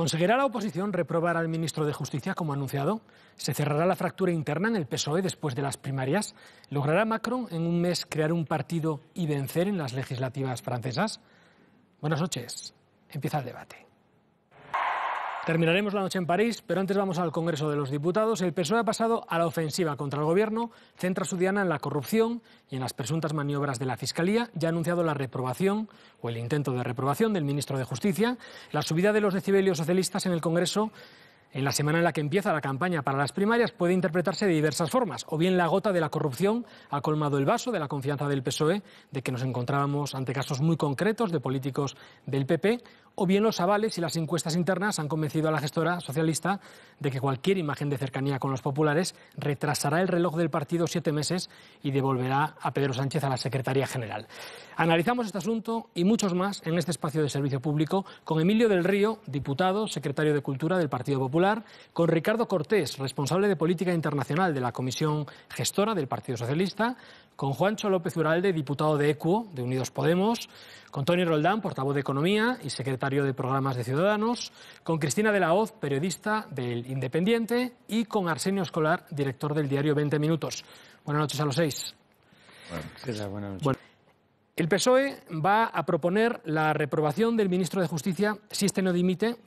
¿Conseguirá la oposición reprobar al ministro de Justicia, como ha anunciado? ¿Se cerrará la fractura interna en el PSOE después de las primarias? ¿Logrará Macron en un mes crear un partido y vencer en las legislativas francesas? Buenas noches. Empieza el debate. Terminaremos la noche en París, pero antes vamos al Congreso de los Diputados. El PSOE ha pasado a la ofensiva contra el Gobierno, centra su diana en la corrupción y en las presuntas maniobras de la Fiscalía. Ya ha anunciado la reprobación, o el intento de reprobación, del ministro de Justicia. La subida de los decibelios socialistas en el Congreso, en la semana en la que empieza la campaña para las primarias, puede interpretarse de diversas formas. O bien la gota de la corrupción ha colmado el vaso de la confianza del PSOE, de que nos encontrábamos ante casos muy concretos de políticos del PP, o bien los avales y las encuestas internas han convencido a la gestora socialista de que cualquier imagen de cercanía con los populares retrasará el reloj del partido 7 meses y devolverá a Pedro Sánchez a la Secretaría General. Analizamos este asunto y muchos más en este espacio de servicio público con Emilio del Río, diputado, secretario de Cultura del Partido Popular, con Ricardo Cortés, responsable de Política Internacional de la Comisión Gestora del Partido Socialista, con Juancho López Uralde, diputado de ECUO, de Unidos Podemos, con Toni Roldán, portavoz de Economía y secretario de Programas de Ciudadanos, con Cristina de la Hoz, periodista del Independiente, y con Arsenio Escolar, director del diario 20 Minutos. Buenas noches a los 6. Buenas noches. Bueno, el PSOE va a proponer la reprobación del ministro de Justicia si este no dimite,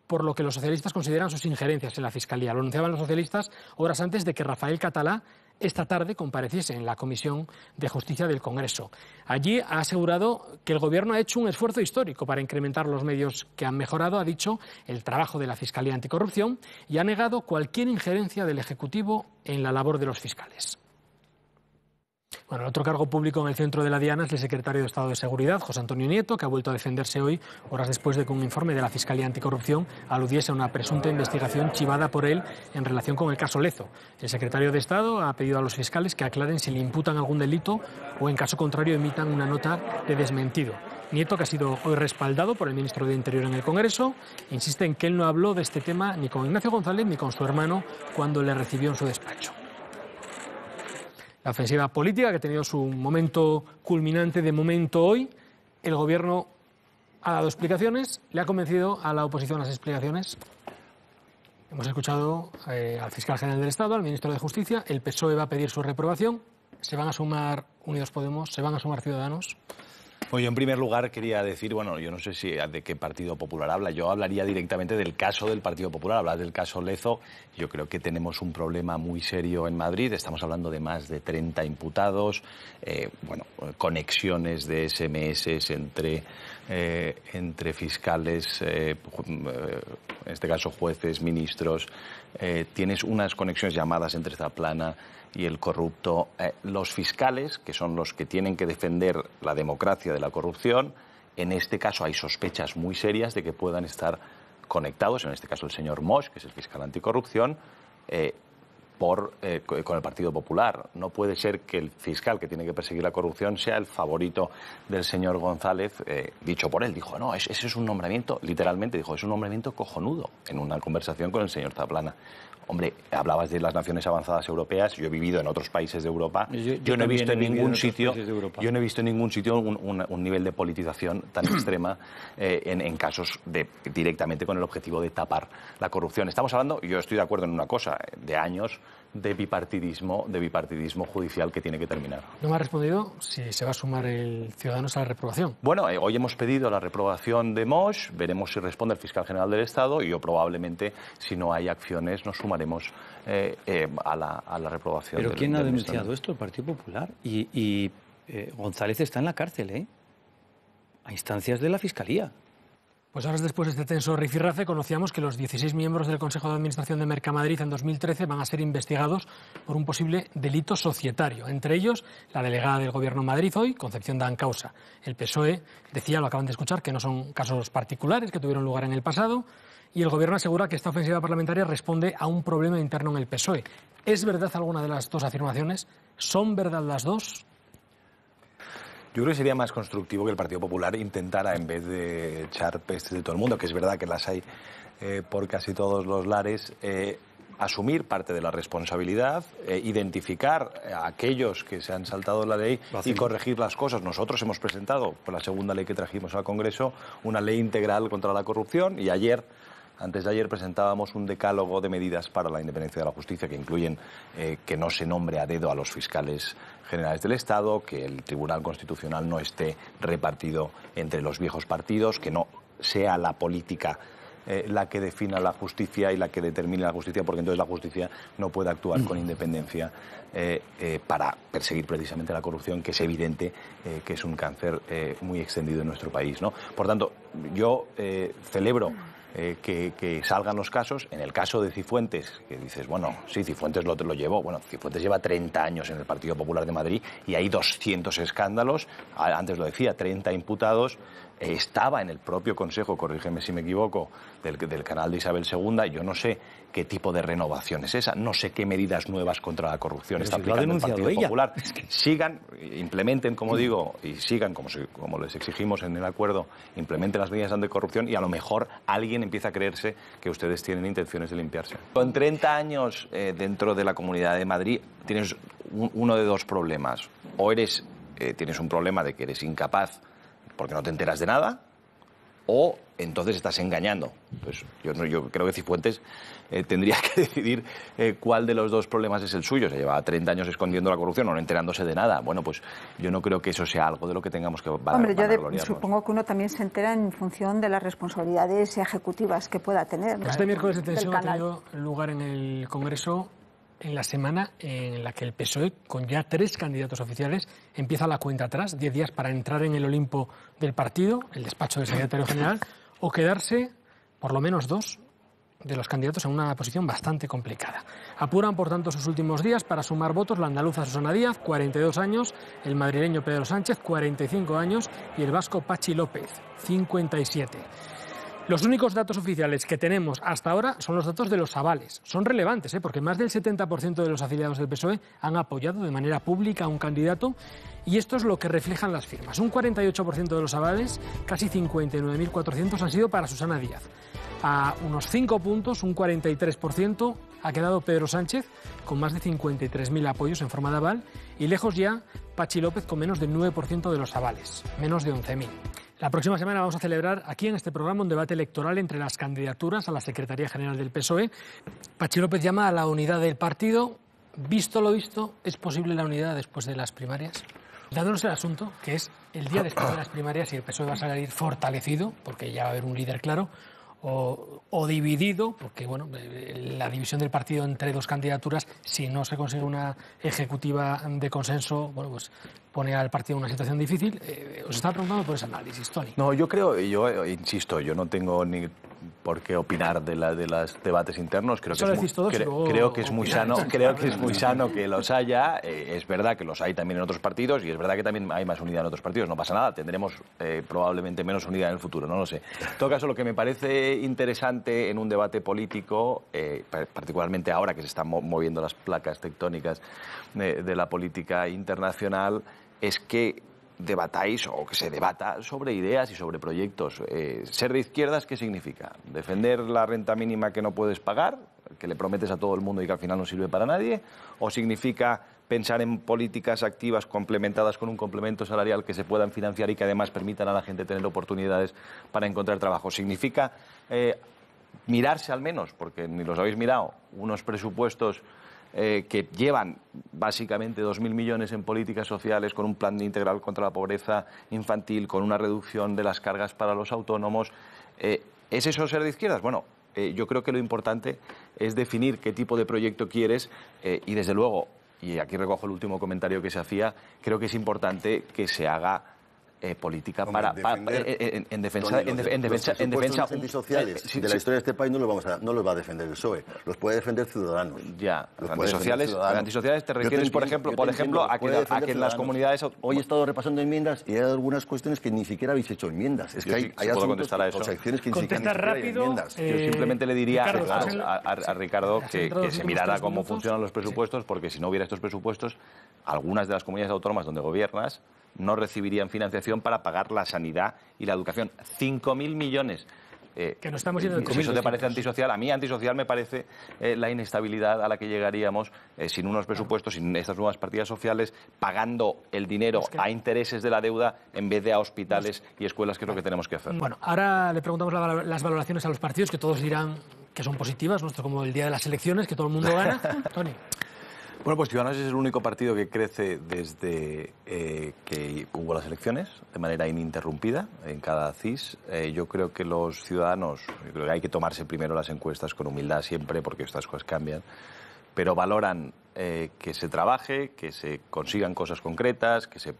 por lo que los socialistas consideran sus injerencias en la Fiscalía. Lo anunciaban los socialistas horas antes de que Rafael Catalá esta tarde compareciese en la Comisión de Justicia del Congreso. Allí ha asegurado que el Gobierno ha hecho un esfuerzo histórico para incrementar los medios que han mejorado, ha dicho, el trabajo de la Fiscalía Anticorrupción, y ha negado cualquier injerencia del Ejecutivo en la labor de los fiscales. Bueno, el otro cargo público en el centro de la diana es el secretario de Estado de Seguridad, José Antonio Nieto, que ha vuelto a defenderse hoy, horas después de que un informe de la Fiscalía Anticorrupción aludiese a una presunta investigación chivada por él en relación con el caso Lezo. El secretario de Estado ha pedido a los fiscales que aclaren si le imputan algún delito o, en caso contrario, emitan una nota de desmentido. Nieto, que ha sido hoy respaldado por el ministro de Interior en el Congreso, insiste en que él no habló de este tema ni con Ignacio González ni con su hermano cuando le recibió en su despacho. La ofensiva política, que ha tenido su momento culminante de momento hoy, el Gobierno ha dado explicaciones. ¿Le ha convencido a la oposición las explicaciones? Hemos escuchado al fiscal general del Estado, al ministro de Justicia. El PSOE va a pedir su reprobación. ¿Se van a sumar Unidos Podemos? ¿Se van a sumar Ciudadanos? Bueno, yo en primer lugar quería decir, bueno, yo no sé si de qué Partido Popular habla. Yo hablaría directamente del caso del Partido Popular. Hablar del caso Lezo, yo creo que tenemos un problema muy serio en Madrid. Estamos hablando de más de 30 imputados, conexiones de SMS entre fiscales, en este caso jueces, ministros. Tienes unas conexiones llamadas entre Zaplana y el corrupto. Los fiscales, que son los que tienen que defender la democracia de la corrupción, en este caso hay sospechas muy serias de que puedan estar conectados, en este caso el señor Mosch, que es el fiscal anticorrupción, con el Partido Popular. No puede ser que el fiscal que tiene que perseguir la corrupción sea el favorito del señor González, dicho por él. Dijo, no, ese es un nombramiento, literalmente dijo, es un nombramiento cojonudo, en una conversación con el señor Zaplana. Hombre, hablabas de las naciones avanzadas europeas. Yo he vivido en otros países de Europa. Yo no he visto en ningún sitio, un nivel de politización tan extrema en casos directamente con el objetivo de tapar la corrupción. Estamos hablando, yo estoy de acuerdo en una cosa, de años de bipartidismo judicial que tiene que terminar. No me ha respondido si se va a sumar el Ciudadanos a la reprobación. Bueno, hoy hemos pedido la reprobación de Mosch, veremos si responde el fiscal general del Estado y yo probablemente, si no hay acciones, nos sumaremos a la reprobación. ¿Pero quién ha denunciado esto? El Partido Popular. Y González está en la cárcel, a instancias de la Fiscalía. Pues horas después de este tenso rifirrafe, conocíamos que los 16 miembros del Consejo de Administración de Mercamadrid en 2013 van a ser investigados por un posible delito societario. Entre ellos, la delegada del Gobierno en Madrid hoy, Concepción Dancausa. El PSOE decía, lo acaban de escuchar, que no son casos particulares que tuvieron lugar en el pasado, y el Gobierno asegura que esta ofensiva parlamentaria responde a un problema interno en el PSOE. ¿Es verdad alguna de las dos afirmaciones? ¿Son verdad las dos? Yo creo que sería más constructivo que el Partido Popular intentara, en vez de echar pestes de todo el mundo, que es verdad que las hay por casi todos los lares, asumir parte de la responsabilidad, identificar a aquellos que se han saltado la ley y corregir las cosas. Nosotros hemos presentado, por la segunda ley que trajimos al Congreso, una ley integral contra la corrupción y ayer Antes de ayer presentábamos un decálogo de medidas para la independencia de la justicia que incluyen que no se nombre a dedo a los fiscales generales del Estado, que el Tribunal Constitucional no esté repartido entre los viejos partidos, que no sea la política la que defina la justicia y la que determine la justicia, porque entonces la justicia no puede actuar con independencia para perseguir precisamente la corrupción, que es evidente que es un cáncer muy extendido en nuestro país, ¿no? Por tanto, yo celebro que salgan los casos. En el caso de Cifuentes, que dices, bueno, sí, Cifuentes lo llevó. Bueno, Cifuentes lleva 30 años en el Partido Popular de Madrid y hay 200 escándalos. Antes lo decía, 30 imputados. Estaba en el propio Consejo, corrígeme si me equivoco, del canal de Isabel II. Yo no sé qué tipo de renovación es esa, no sé qué medidas nuevas contra la corrupción está aplicando el Partido Popular. Sigan, implementen, como digo, y sigan, como les exigimos en el acuerdo, implementen las medidas anticorrupción y a lo mejor alguien empieza a creerse que ustedes tienen intenciones de limpiarse. Con 30 años dentro de la Comunidad de Madrid tienes uno de dos problemas. O tienes un problema de que eres incapaz porque no te enteras de nada, o entonces estás engañando. Pues yo creo que Cifuentes tendría que decidir cuál de los dos problemas es el suyo. Se lleva 30 años escondiendo la corrupción o no enterándose de nada. Bueno, pues yo no creo que eso sea algo de lo que tengamos que vanagloriarnos. Supongo que uno también se entera en función de las responsabilidades ejecutivas que pueda tener. Este miércoles de tensión ha tenido lugar en el Congreso en la semana en la que el PSOE, con ya 3 candidatos oficiales, empieza la cuenta atrás, 10 días para entrar en el Olimpo del partido, el despacho del secretario general, o quedarse por lo menos 2 de los candidatos en una posición bastante complicada. Apuran, por tanto, sus últimos días para sumar votos la andaluza Susana Díaz, 42 años, el madrileño Pedro Sánchez, 45 años, y el vasco Patxi López, 57. Los únicos datos oficiales que tenemos hasta ahora son los datos de los avales. Son relevantes, porque más del 70% de los afiliados del PSOE han apoyado de manera pública a un candidato, y esto es lo que reflejan las firmas. Un 48% de los avales, casi 59.400, han sido para Susana Díaz. A unos 5 puntos, un 43%, ha quedado Pedro Sánchez, con más de 53.000 apoyos en forma de aval, y lejos ya Patxi López con menos del 9% de los avales, menos de 11.000. La próxima semana vamos a celebrar aquí en este programa un debate electoral entre las candidaturas a la Secretaría General del PSOE. Patxi López llama a la unidad del partido. Visto lo visto, ¿es posible la unidad después de las primarias? Dándonos el asunto, que es el día después de las primarias, y el PSOE va a salir fortalecido, porque ya va a haber un líder claro, o dividido, porque bueno, la división del partido entre 2 candidaturas, si no se consigue una ejecutiva de consenso, bueno, pues pone al partido en una situación difícil. Os estaba preguntando por ese análisis, Toni. No, yo insisto, yo no tengo ni por qué opinar de los debates internos. Creo que es muy sano que los haya. Es verdad que los hay también en otros partidos y es verdad que también hay más unidad en otros partidos. No pasa nada, tendremos probablemente menos unidad en el futuro, no lo sé. En todo caso, lo que me parece interesante en un debate político, particularmente ahora que se están moviendo las placas tectónicas de la política internacional, es que debatáis o que se debata sobre ideas y sobre proyectos. Ser de izquierdas, ¿qué significa? ¿Defender la renta mínima que no puedes pagar, que le prometes a todo el mundo y que al final no sirve para nadie? ¿O significa pensar en políticas activas complementadas con un complemento salarial que se puedan financiar y que además permitan a la gente tener oportunidades para encontrar trabajo? ¿Significa mirarse al menos, porque ni los habéis mirado, unos presupuestos que llevan básicamente 2.000 millones en políticas sociales, con un plan integral contra la pobreza infantil, con una reducción de las cargas para los autónomos? ¿Es eso ser de izquierdas? Bueno, yo creo que lo importante es definir qué tipo de proyecto quieres y, desde luego, y aquí recojo el último comentario que se hacía, creo que es importante que se haga política en defensa antisociales de la historia de este país no los va a defender el PSOE, los puede defender Ciudadanos. Ya, antisociales te refieres, por ejemplo a que en las comunidades... Hoy he estado repasando enmiendas y hay algunas cuestiones que ni siquiera habéis hecho enmiendas. Es que hay asuntos o secciones que ni siquiera hay enmiendas. Yo simplemente le diría a Ricardo que se mirara cómo funcionan los presupuestos, porque si no hubiera estos presupuestos, algunas de las comunidades autónomas donde gobiernas no recibirían financiación para pagar la sanidad y la educación. 5.000 millones que no estamos yendo si eso te parece antisocial, a mí antisocial me parece la inestabilidad a la que llegaríamos sin unos presupuestos, sin estas nuevas partidas sociales, pagando el dinero a intereses de la deuda en vez de a hospitales y escuelas, que es lo que tenemos que hacer. Bueno, ahora le preguntamos las valoraciones a los partidos, que todos dirán que son positivas, nuestro como el día de las elecciones, que todo el mundo gana. Tony. Bueno, pues Ciudadanos es el único partido que crece desde que hubo las elecciones, de manera ininterrumpida, en cada CIS. Yo creo que los ciudadanos, yo creo que hay que tomarse primero las encuestas con humildad siempre, porque estas cosas cambian, pero valoran que se trabaje, que se consigan cosas concretas, que se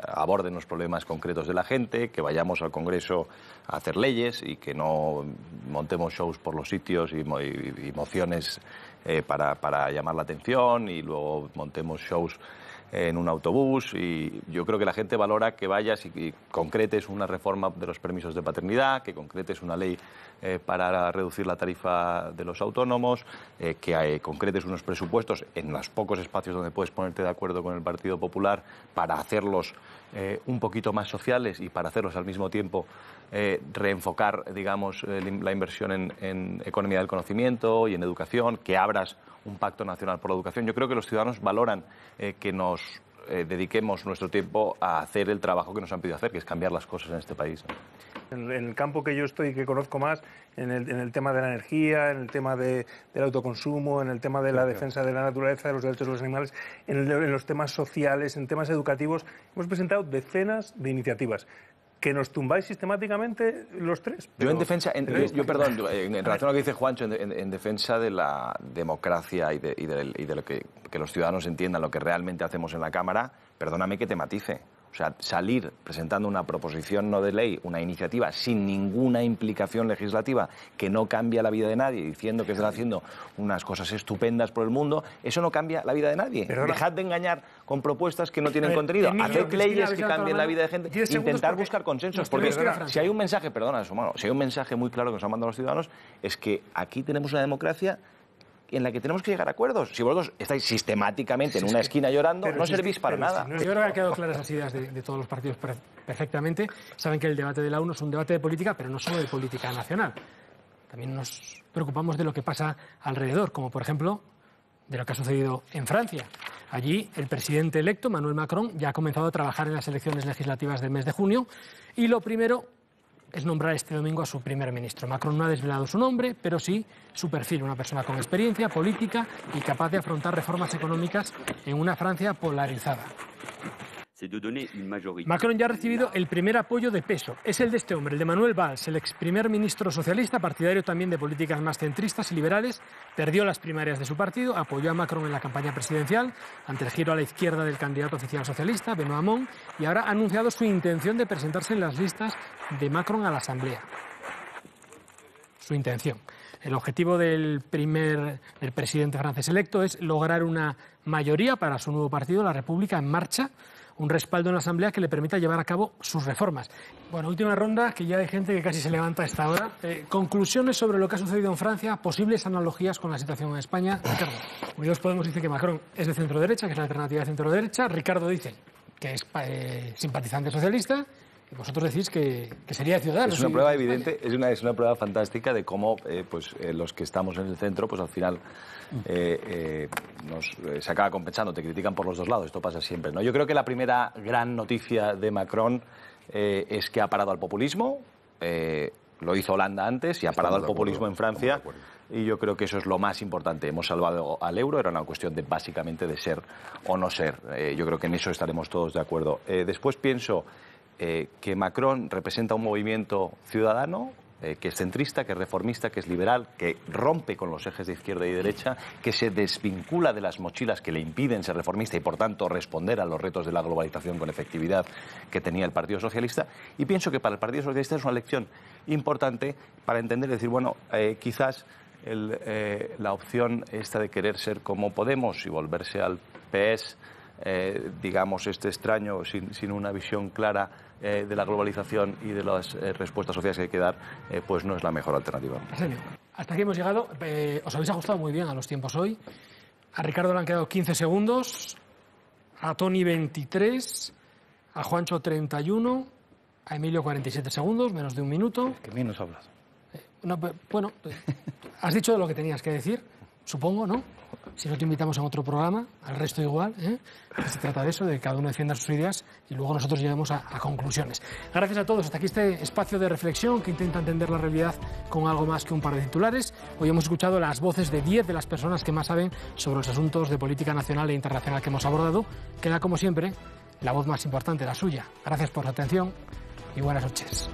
aborden los problemas concretos de la gente, que vayamos al Congreso a hacer leyes y que no montemos shows por los sitios y mociones para llamar la atención y luego montemos shows en un autobús. Y yo creo que la gente valora que vayas y concretes una reforma de los permisos de paternidad, que concretes una ley para reducir la tarifa de los autónomos, que concretes unos presupuestos en los pocos espacios donde puedes ponerte de acuerdo con el Partido Popular para hacerlos un poquito más sociales y para hacerlos al mismo tiempo reenfocar, digamos, la inversión en economía del conocimiento y en educación, que abras un pacto nacional por la educación. Yo creo que los ciudadanos valoran que nos dediquemos nuestro tiempo a hacer el trabajo que nos han pedido hacer, que es cambiar las cosas en este país, ¿no? En el campo que yo estoy, que conozco más, en el tema de la energía, en el tema del autoconsumo, en el tema de la defensa de la naturaleza, de los derechos de los animales, en los temas sociales, en temas educativos, hemos presentado decenas de iniciativas. Que nos tumbáis sistemáticamente los tres. Yo en defensa, en relación a lo que dice Juancho, en defensa de la democracia y de lo que los ciudadanos entiendan lo que realmente hacemos en la Cámara, perdóname que te matice. O sea, salir presentando una proposición no de ley, una iniciativa sin ninguna implicación legislativa que no cambia la vida de nadie, diciendo que están haciendo unas cosas estupendas por el mundo, eso no cambia la vida de nadie. Dejad de engañar con propuestas que no tienen contenido. Haced leyes que cambien la vida de gente. Intentar buscar consensos. Porque si hay un mensaje, si hay un mensaje muy claro que nos han mandado los ciudadanos, es que aquí tenemos una democracia en la que tenemos que llegar a acuerdos. Si vosotros estáis sistemáticamente en una esquina llorando, no servís para nada. Yo creo que han quedado claras las ideas de todos los partidos perfectamente. Saben que el debate de la ONU es un debate de política, pero no solo de política nacional. También nos preocupamos de lo que pasa alrededor, como por ejemplo de lo que ha sucedido en Francia. Allí el presidente electo, Emmanuel Macron, ya ha comenzado a trabajar en las elecciones legislativas del mes de junio y lo primero es nombrar este domingo a su primer ministro. Macron no ha desvelado su nombre, pero sí su perfil, una persona con experiencia política y capaz de afrontar reformas económicas en una Francia polarizada. Macron ya ha recibido el primer apoyo de peso. Es el de este hombre, el de Manuel Valls, el ex primer ministro socialista, partidario también de políticas más centristas y liberales. Perdió las primarias de su partido, apoyó a Macron en la campaña presidencial ante el giro a la izquierda del candidato oficial socialista, Benoît Hamon, y ahora ha anunciado su intención de presentarse en las listas de Macron a la Asamblea. Su intención. El objetivo del presidente francés electo es lograr una mayoría para su nuevo partido, la República en Marcha, un respaldo en la Asamblea que le permita llevar a cabo sus reformas. Bueno, última ronda, que ya hay gente que casi se levanta a esta hora. Conclusiones sobre lo que ha sucedido en Francia, posibles analogías con la situación en España. Ricardo, Unidos Podemos dice que Macron es de centro-derecha, que es la alternativa de centro-derecha. Ricardo dice que es simpatizante socialista. Y vosotros decís que sería Ciudadanos. Es una prueba evidente, es una prueba fantástica de cómo los que estamos en el centro, pues al final se acaba compensando, te critican por los dos lados, esto pasa siempre, ¿no? Yo creo que la primera gran noticia de Macron es que ha parado al populismo, lo hizo Holanda antes y ha parado al populismo en Francia, y yo creo que eso es lo más importante. Hemos salvado al euro, era una cuestión básicamente de ser o no ser. Yo creo que en eso estaremos todos de acuerdo. Después pienso que Macron representa un movimiento ciudadano que es centrista, que es reformista, que es liberal, que rompe con los ejes de izquierda y derecha, que se desvincula de las mochilas que le impiden ser reformista y, por tanto, responder a los retos de la globalización con efectividad que tenía el Partido Socialista. Y pienso que para el Partido Socialista es una lección importante para entender y decir, bueno, quizás la opción esta de querer ser como Podemos y volverse al PS, digamos, extraño, sin una visión clara de la globalización y de las respuestas sociales que hay que dar, pues no es la mejor alternativa. Hasta aquí hemos llegado. Os habéis ajustado muy bien a los tiempos hoy. A Ricardo le han quedado 15 segundos, a Tony 23, a Juancho 31, a Emilio 47 segundos, menos de un minuto. Que menos hablas. No, bueno, has dicho lo que tenías que decir, supongo, ¿no? Si no te invitamos a otro programa, al resto igual, ¿eh? Se trata de eso, de que cada uno defienda sus ideas y luego nosotros lleguemos a conclusiones. Gracias a todos. Hasta aquí este espacio de reflexión que intenta entender la realidad con algo más que un par de titulares. Hoy hemos escuchado las voces de 10 de las personas que más saben sobre los asuntos de política nacional e internacional que hemos abordado. Queda, como siempre, la voz más importante, la suya. Gracias por su atención y buenas noches.